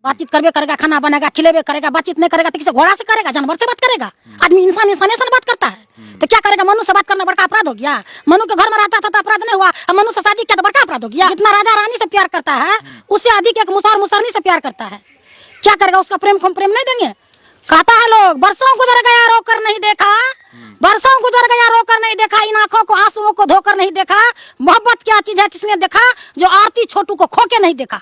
बातचीत करबे करेगा, खाना बनाएगा, खिलेबे करेगा, बातचीत नहीं करेगा तो किसी घोड़ा से करेगा, जानवर से बात करेगा। आदमी इंसान इंसान से बात करता है तो क्या करेगा? मनु से बात करना बड़का अपराध हो गया? मनु के घर में रहता था तो अपराध नहीं हुआ, अब मनु से शादी किया तो बड़का अपराध हो गया। जितना राजा रानी से प्यार करता है उससे अधिक एक मुसहर मुसहरनी से प्यार करता है। क्या करेगा? उसका प्रेम को हम प्रेम नहीं देंगे? कहता है लोग बरसों गुजर गया रोकर नहीं देखा, बरसों गुजर गया रोकर नहीं देखा, इन आंखों को आंसुओं को धोकर नहीं देखा। मोहब्बत क्या चीज है किसने देखा? जो आरती छोटू को खो के नहीं देखा।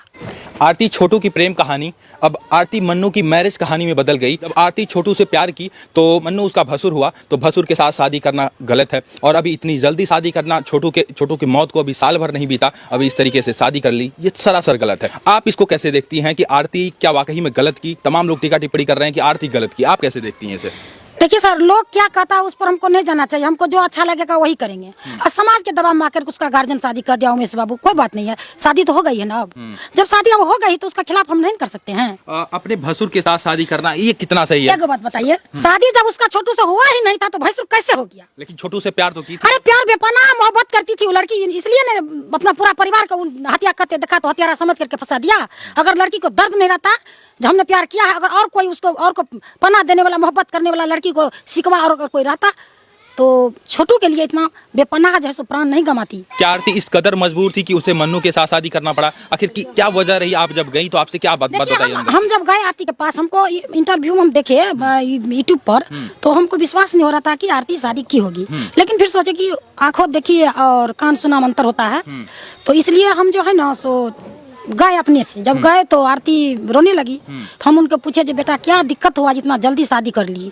आरती छोटू की प्रेम कहानी अब आरती मन्नू की मैरिज कहानी में बदल गई। जब आरती छोटू से प्यार की तो मन्नू उसका भसुर हुआ, तो भसुर के साथ शादी करना गलत है। और अभी इतनी जल्दी शादी करना, छोटू की मौत को अभी साल भर नहीं बीता, अभी इस तरीके से शादी कर ली, ये सरासर गलत है। आप इसको कैसे देखती हैं कि आरती क्या वाकई में गलत की? तमाम लोग टीका टिप्पणी कर रहे हैं कि आरती गलत की, आप कैसे देखती हैं इसे? देखिए सर, लोग क्या कहता है उस पर हमको नहीं जाना चाहिए, हमको जो अच्छा लगेगा वही करेंगे। और समाज के दबाव में आकर उसका गार्जियन शादी कर दिया उमेश बाबू, कोई बात नहीं है, शादी तो हो गई है ना। अब जब शादी अब हो गई तो उसका खिलाफ हम नहीं कर सकते हैं। अपने भसुर के साथ शादी करना ये कितना सही है? एक बात बताइए, शादी जब उसका छोटू से हुआ ही नहीं था तो भैंसुर कैसे हो गया? लेकिन छोटू से प्यार तो की थी। अरे प्यार बेपनाह मोहब्बत करती थी वो लड़की, इसलिए ने अपना पूरा परिवार को हत्या करते देखा तो हत्यारा समझ करके फंसा दिया। अगर लड़की को दर्द नहीं रहता जब हमने प्यार किया है, अगर और कोई उसको और को पनाह देने वाला मोहब्बत करने वाला लड़की को सिकवा और अगर कोई रहता तो छोटू के लिए इतना बेपनाह जो है सो प्राण नहीं गंवाती। क्या आरती इस कदर मजबूर थी कि उसे मन्नू के साथ शादी करना पड़ा? आखिर की क्या वजह रही? आप जब गई तो आपसे क्या बात बताइए? हम जब गए आरती के पास, हमको इंटरव्यू हम देखे यूट्यूब पर तो हमको विश्वास नहीं हो रहा था कि आरती शादी की होगी। लेकिन फिर सोचे कि आंखों देखी और कान सुना मंतर होता है, तो इसलिए हम जो है ना सो गए अपने से। जब गए तो आरती रोने लगी तो हम उनको पूछे जो बेटा क्या दिक्कत हुआ जितना जल्दी शादी कर ली?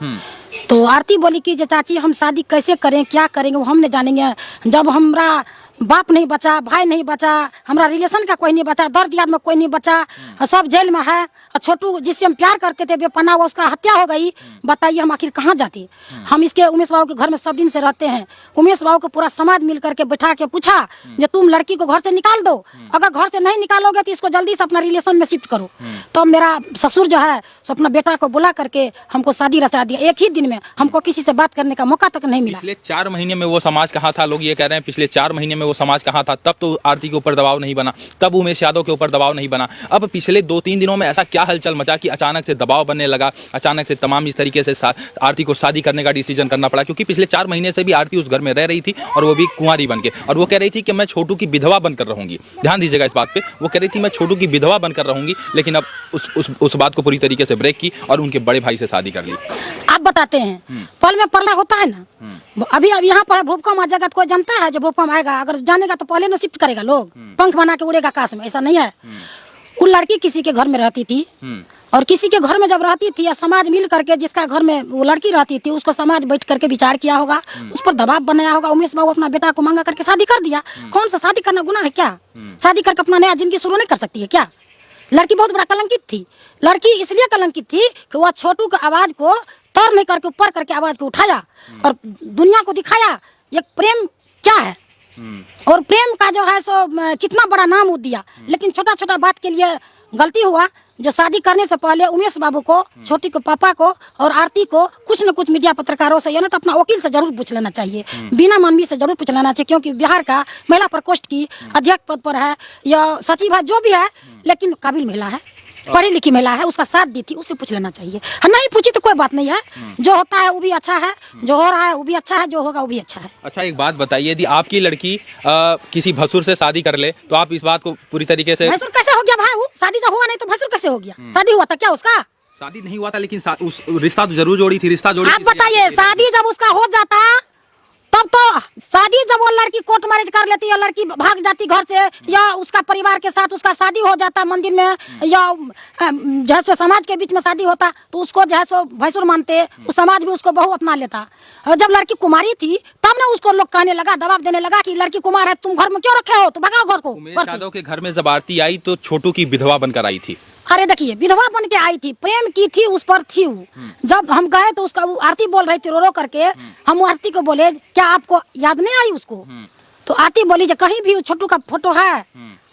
तो आरती बोली कि जो चाची हम शादी कैसे करें, क्या करेंगे वो हम नहीं जानेंगे। जब हमरा बाप नहीं बचा, भाई नहीं बचा, हमारा रिलेशन का कोई नहीं बचा, दर्द याद में कोई नहीं बचा, सब जेल में है। और छोटू जिससे हम प्यार करते थे बेपनाह वो उसका हत्या हो गई, बताइए हम आखिर कहाँ जाते? हम इसके उमेश बाबू के घर में सब दिन से रहते हैं। उमेश बाबू को पूरा समाज मिल करके बैठा के पूछा जो तुम लड़की को घर से निकाल दो, अगर घर से नहीं निकालोगे तो इसको जल्दी से अपना रिलेशन में शिफ्ट करो। तो मेरा ससुर जो है सो अपना बेटा को बुला करके हमको शादी रचा दिया। एक ही दिन में हमको किसी से बात करने का मौका तक नहीं मिला। पिछले 4 महीने में वो समाज कहाँ था? लोग ये कह रहे हैं पिछले 4 महीने में वो समाज कहाँ था? तब तो आरती के ऊपर दबाव नहीं बना, तब उमेश यादव के ऊपर दबाव नहीं बना। अब पिछले 2-3 दिनों में ऐसा क्या हलचल मचा कि अचानक से दबाव बनने लगा, अचानक से तमाम इस तरीके से आरती को शादी करने का डिसीजन करना पड़ा? क्योंकि पिछले 4 महीने से भी आरती उस घर में रह रही थी और वो भी कुंवारी बन के, और वो कह रही थी कि मैं छोटू की विधवा बनकर रहूंगी। ध्यान दीजिएगा इस बात पे, वो कह रही थी मैं छोटू की विधवा बनकर रहूंगी, लेकिन अब उस बात को पूरी तरीके से ब्रेक की और उनके बड़े भाई से शादी कर ली। आप बताते हैं पल में पलना होता है ना। अभी अब यहाँ पर भूकंप आ जाएगा तो कोई जानता है जो भूकंप आएगा? अगर जानेगा तो पहले ना शिफ्ट करेगा, लोग पंख बना के उड़ेगा आकाश में, ऐसा नहीं है। वो लड़की किसी के घर में रहती थी और किसी के घर में जब रहती थी या समाज मिल करके जिसका घर में वो लड़की रहती थी उसको समाज बैठ करके विचार किया होगा, उस पर दबाव बनाया होगा। उमेश बाबू अपना बेटा को मांगा करके शादी कर दिया। कौन सा शादी करना गुनाह है क्या? शादी करके अपना नया जिंदगी शुरू नहीं कर सकती है क्या? लड़की बहुत बड़ा कलंकित थी। लड़की इसलिए कलंकित थी कि वह छोटू की आवाज को तर नहीं करके ऊपर करके आवाज को उठाया और दुनिया को दिखाया ये प्रेम क्या है और प्रेम का जो है सो कितना बड़ा नाम वो दिया। लेकिन छोटा छोटा बात के लिए गलती हुआ जो शादी करने से पहले उमेश बाबू को, छोटी को, पापा को और आरती को कुछ न कुछ मीडिया पत्रकारों से या ना तो अपना वकील से जरूर पूछ लेना चाहिए, बिना मानवी से जरूर पूछ लेना चाहिए। क्योंकि बिहार का महिला प्रकोष्ठ की अध्यक्ष पद पर है या सचिव है, जो भी है, लेकिन काबिल महिला है, पढ़ी लिखी महिला है, उसका साथ दी थी, उससे पूछ लेना चाहिए। नहीं पूछी तो कोई बात नहीं है, जो होता है वो भी अच्छा है, जो हो रहा है वो भी अच्छा है, जो होगा वो भी अच्छा है। अच्छा एक बात बताइए, यदि आपकी लड़की किसी भसुर से शादी कर ले तो आप इस बात को पूरी तरीके से? भसुर कैसे हो गया भाई? वो शादी तो हुआ नहीं तो भसुर कैसे हो गया? शादी हुआ था क्या उसका? शादी नहीं हुआ था लेकिन उस रिश्ता तो जरूर जोड़ी थी, रिश्ता जोड़ी। आप बताइए, शादी जब उसका हो जाता तब तो शादी जब वो लड़की कोर्ट मैरिज कर लेती है, लड़की भाग जाती घर से या उसका परिवार के साथ उसका शादी हो जाता मंदिर में या जो है सो समाज के बीच में शादी होता तो उसको जो है सो भैंसुर मानते, उस समाज भी उसको बहू अपना लेता। और जब लड़की कुमारी थी तब ना उसको लोग कहने लगा, दबाव देने लगा कि लड़की कुमार है, तुम घर में क्यों रखे हो, तो भगाओ घर को। उमेश यादव के घर में जब आरती आई तो छोटू की विधवा बनकर आई थी। अरे देखिए, विधवा बन के आई थी, प्रेम की थी, उस पर थी। जब हम गए तो उसका आरती बोल रही थी रो रो करके, हम आरती को बोले क्या आपको याद नहीं आई उसको? तो आती बोली जो कहीं भी छोटू का फोटो है,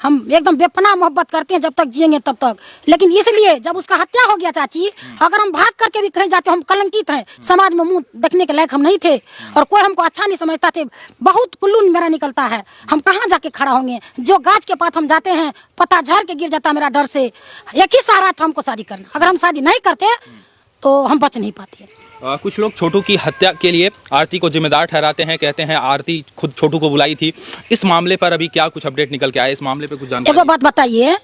हम एकदम बेपनाह मोहब्बत करते हैं, जब तक जिएंगे तब तक। लेकिन इसलिए जब उसका हत्या हो गया चाची, अगर हम भाग करके भी कहीं जाते, हम कलंकित हैं, समाज में मुंह देखने के लायक हम नहीं थे, और कोई हमको अच्छा नहीं समझता थे। बहुत कुल्लू मेरा निकलता है, हम कहाँ जाके खड़ा होंगे? जो गाछ के पास हम जाते हैं, पत्ता झड़ के गिर जाता मेरा डर से। एक ही सहारा था हमको शादी करना, अगर हम शादी नहीं करते तो हम बच नहीं पाते। कुछ लोग छोटू की हत्या के लिए आरती को जिम्मेदार ठहराते हैं, कहते हैं आरती खुद छोटू को बुलाई थी। इस मामले पर अभी क्या कुछ अपडेट निकल के आया? इस मामले पे कुछ जानकारी? एक बात बताइए,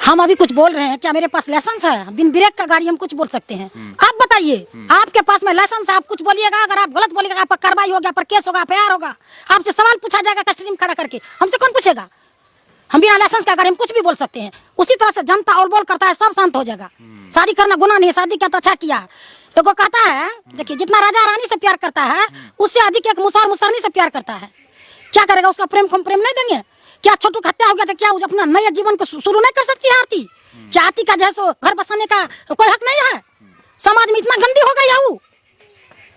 हम अभी कुछ बोल रहे हैं, क्या मेरे पास लाइसेंस है? बिन ब्रेक का गाड़ी हम कुछ बोल सकते हैं? आप बताइए, आपके पास में लाइसेंस है, आप कुछ बोलिएगा, अगर आप गलत बोलिएगा, आप पर कार्रवाई होगा, पर केस होगा, FIR होगा, आपसे सवाल पूछा जाएगा कस्टडी में खड़ा करके। हमसे कौन पूछेगा? हम बिना लाइसेंस का गाड़ी हम कुछ भी बोल सकते हैं। उसी तरह से जनता और बोल करता है, सब शांत हो जाएगा। शादी करना गुनाह नहीं है, शादी किया तो अच्छा किया। देखो कहता है, देखिए जितना राजा रानी से प्यार करता है, उससे अधिक एक मुसहर मुसहरनी से प्यार करता है। क्या करेगा? उसका प्रेम को हम प्रेम नहीं देंगे? क्या छोटू हत्या हो गया तो क्या अपना नए जीवन को शुरू नहीं कर सकती है आरती? क्या आरती का जैसे घर बसाने का कोई हक नहीं है? समाज में इतना गंदी हो गई है वो,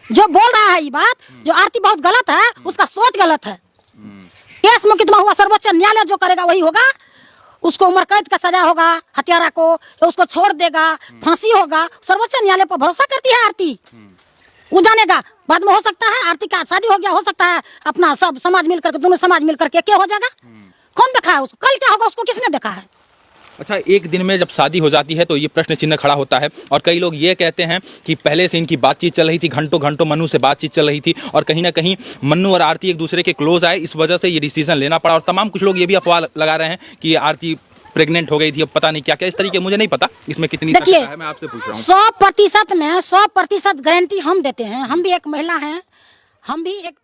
जो बोल रहा है ये बात, जो आरती बहुत गलत है, उसका सोच गलत है। केस मुकदमा हुआ, सर्वोच्च न्यायालय जो करेगा वही होगा। उसको उम्र कैद का सजा होगा हत्यारा को, या उसको छोड़ देगा, फांसी होगा। सर्वोच्च न्यायालय पर भरोसा करती है आरती, वो जानेगा। बाद में हो सकता है आरती का शादी हो गया, हो सकता है अपना सब समाज मिलकर के, दोनों समाज मिलकर के क्या हो जाएगा? कौन देखा है उसको? कल क्या होगा उसको किसने देखा है? अच्छा, एक दिन में जब शादी हो जाती है तो ये प्रश्न चिन्ह खड़ा होता है, और कई लोग ये कहते हैं कि पहले से इनकी बातचीत चल रही थी, घंटों घंटों मन्नू से बातचीत चल रही थी, और कहीं ना कहीं मन्नू और आरती एक दूसरे के क्लोज आए, इस वजह से ये डिसीजन लेना पड़ा। और तमाम कुछ लोग ये भी अफवाह लगा रहे हैं कि आरती प्रेग्नेंट हो गई थी, अब पता नहीं क्या क्या इस तरीके। मुझे नहीं पता इसमें कितनी सच्चाई है, मैं आपसे पूछ रहा हूँ। 100% में 100% गारंटी हम देते हैं। हम भी एक महिला हैं, हम भी एक